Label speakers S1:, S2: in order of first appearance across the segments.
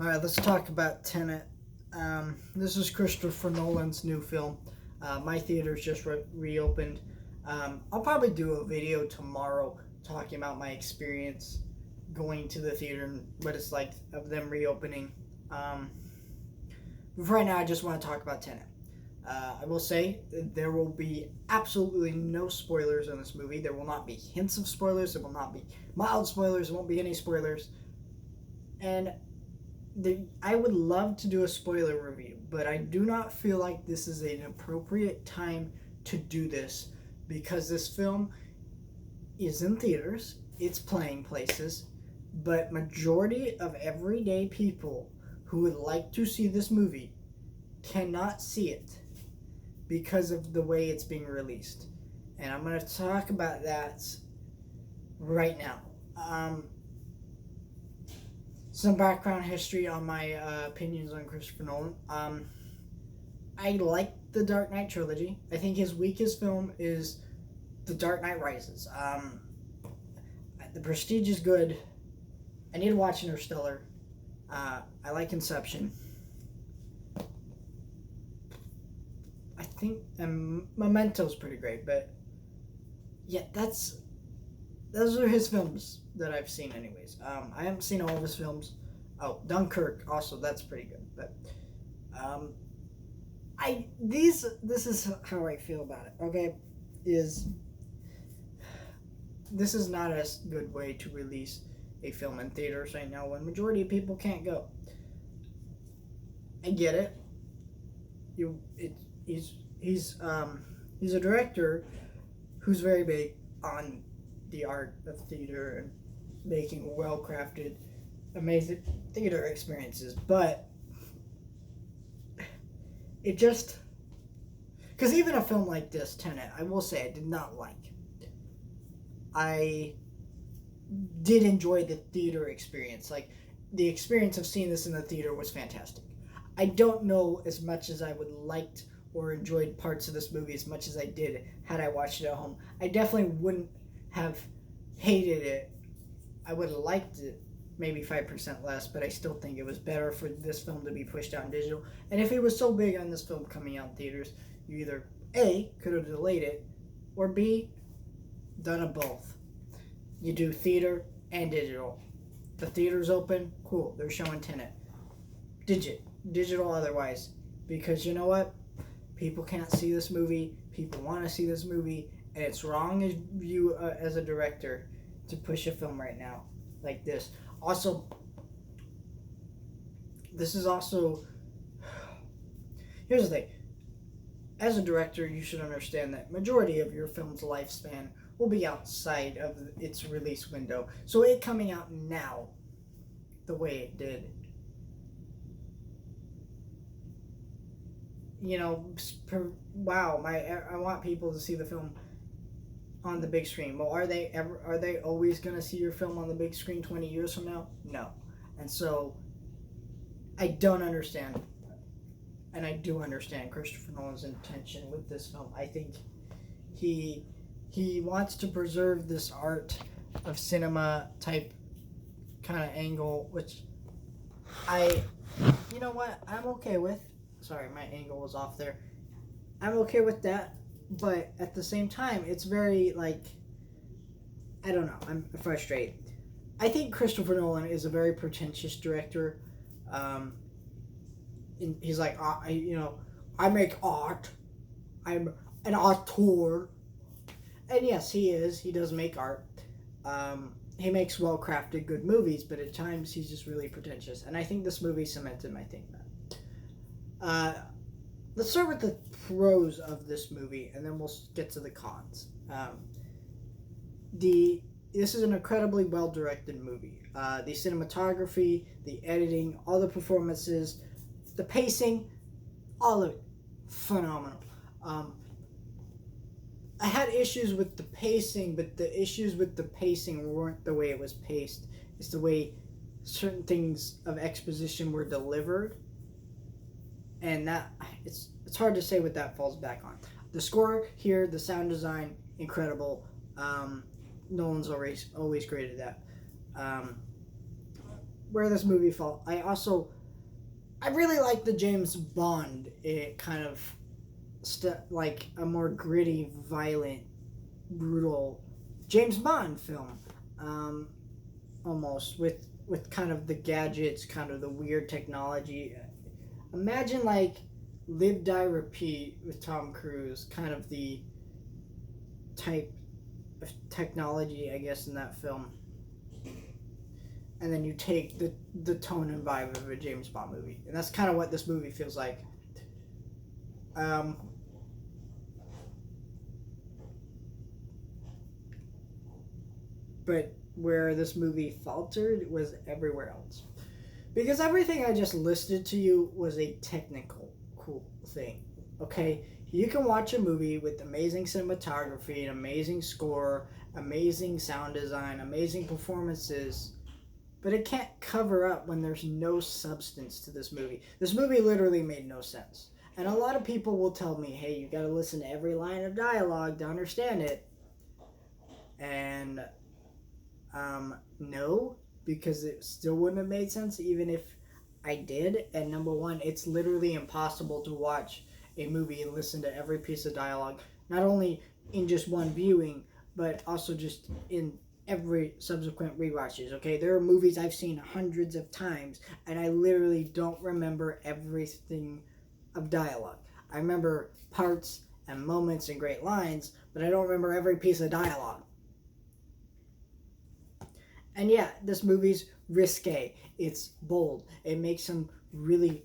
S1: All right, let's talk about Tenet. This is Christopher Nolan's new film. My theater's just reopened. I'll probably do a video tomorrow talking about my experience going to the theater and what it's like of them reopening. Um, but right now, I just want to talk about Tenet. I will say there will be absolutely no spoilers in this movie. There will not be hints of spoilers. There will not be mild spoilers. There won't be any spoilers. And I would love to do a spoiler review, but I do not feel like this is an appropriate time to do this because this film is in theaters, it's playing places, but majority of everyday people who would like to see this movie cannot see it because of the way it's being released. And I'm going to talk about that right now. Some background history on my opinions on Christopher Nolan. I like the Dark Knight trilogy. I think his weakest film is The Dark Knight Rises. The Prestige is good. I need to watch Interstellar. I like Inception. I think Memento's pretty great, but yeah, those are his films that I've seen anyways. I haven't seen all of his films. Oh, Dunkirk also, that's pretty good. But this is how I feel about it. Okay, this is not a good way to release a film in theaters right now when majority of people can't go. I get it. He's a director who's very big on the art of theater and making well-crafted, amazing theater experiences, but it just because even a film like this, Tenet, I will say I did not like. I did enjoy the theater experience. Like the experience of seeing this in the theater was fantastic. I don't know as much as I would liked or enjoyed parts of this movie as much as I did had I watched it at home. I definitely wouldn't have hated it. I would have liked it maybe 5% less, but I still think it was better for this film to be pushed out in digital. And if it was so big on this film coming out in theaters, you either A, could have delayed it, or B, done it both. You do theater and digital. The theater's open, cool, they're showing Tenet. Digital otherwise. Because you know what? People can't see this movie, people want to see this movie, and it's wrong as you as a director to push a film right now like this. Also, this is also here's the thing. As a director, you should understand that majority of your film's lifespan will be outside of its release window. So it coming out now, the way it did, wow, I want people to see the film on the big screen. Well, are they always going to see your film on the big screen 20 years from now? No. And so I don't understand, and I do understand Christopher Nolan's intention with this film. I think he wants to preserve this art of cinema type kind of angle, which you know what, I'm okay with. Sorry, my angle was off there. I'm okay with that, but at the same time, it's very, I don't know, I'm frustrated. I think Christopher Nolan is a very pretentious director. He's like, I make art. I'm an auteur. And yes, he is. He does make art. He makes well-crafted, good movies, but at times he's just really pretentious. And I think this movie cemented my thing, man. Let's start with the pros of this movie, and then we'll get to the cons. This is an incredibly well-directed movie. The cinematography, the editing, all the performances, the pacing, all of it, phenomenal. I had issues with the pacing, but the issues with the pacing weren't the way it was paced. It's the way certain things of exposition were delivered. And that it's hard to say what that falls back on. The score here, the sound design, incredible. Nolan's always great at that. where this movie felt. I really like the James Bond. It kind of like a more gritty, violent, brutal James Bond film, almost with kind of the gadgets, kind of the weird technology. Imagine like Live Die Repeat with Tom Cruise, kind of the type of technology, I guess, in that film. And then you take the tone and vibe of a James Bond movie, and that's kind of what this movie feels like. Um, but where this movie faltered was everywhere else, because everything I just listed to you was a technical cool thing. Okay, you can watch a movie with amazing cinematography, an amazing score, amazing sound design, amazing performances, but it can't cover up when there's no substance to this movie. This movie literally made no sense. And a lot of people will tell me, hey, you gotta listen to every line of dialogue to understand it. And no, because it still wouldn't have made sense even if I did. And number one, it's literally impossible to watch a movie and listen to every piece of dialogue, not only in just one viewing, but also just in every subsequent rewatches. Okay, there are movies I've seen hundreds of times, and I literally don't remember everything of dialogue. I remember parts and moments and great lines, but I don't remember every piece of dialogue. And yeah, this movie's risque. It's bold. It makes some really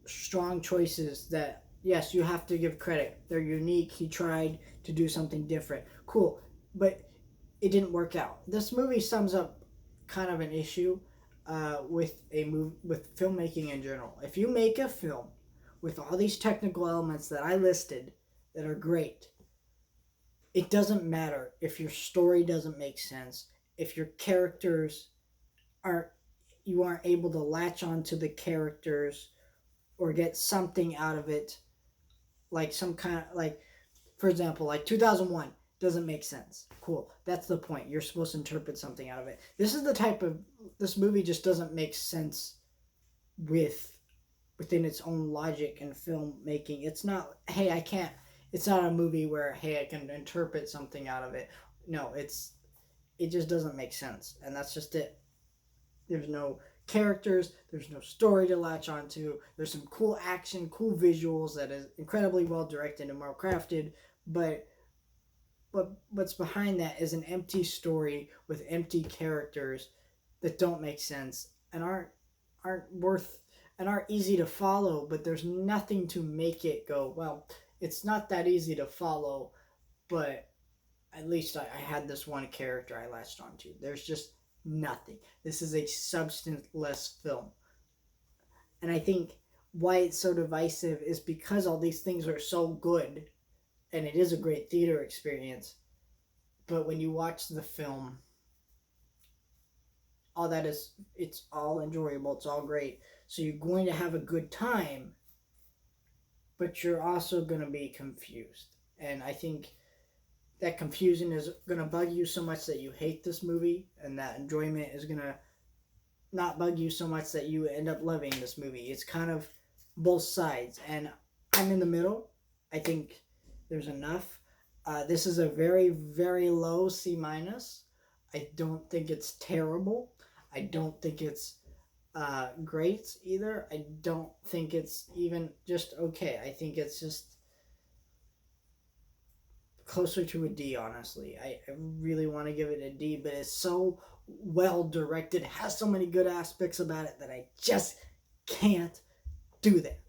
S1: strong choices that, yes, you have to give credit. They're unique. He tried to do something different. Cool. But it didn't work out. This movie sums up kind of an issue with filmmaking in general. If you make a film with all these technical elements that I listed that are great, it doesn't matter if your story doesn't make sense, if your characters you aren't able to latch onto the characters or get something out of it, like some kind of, like, for example, like 2001 doesn't make sense. Cool, that's the point. You're supposed to interpret something out of it. This movie just doesn't make sense within its own logic and filmmaking. It's not, hey, it's not a movie where, hey, I can interpret something out of it. No, it just doesn't make sense, and that's just it. There's no characters, there's no story to latch onto. There's some cool action, cool visuals that is incredibly well directed and well crafted, but what's behind that is an empty story with empty characters that don't make sense and aren't worth and aren't easy to follow, but there's nothing to make it go, well, it's not that easy to follow, but at least I had this one character I latched onto. There's just nothing. This is a substance-less film. And I think why it's so divisive is because all these things are so good, and it is a great theater experience, but when you watch the film, it's all enjoyable, it's all great. So you're going to have a good time, but you're also going to be confused. And I think that confusion is going to bug you so much that you hate this movie, and that enjoyment is going to not bug you so much that you end up loving this movie. It's kind of both sides, and I'm in the middle. I think there's enough. This is a very, very low C-. I don't think it's terrible. I don't think it's great either. I don't think it's even just okay. I think it's just closer to a D, honestly. I really want to give it a D, but it's so well directed. It has so many good aspects about it that I just can't do that.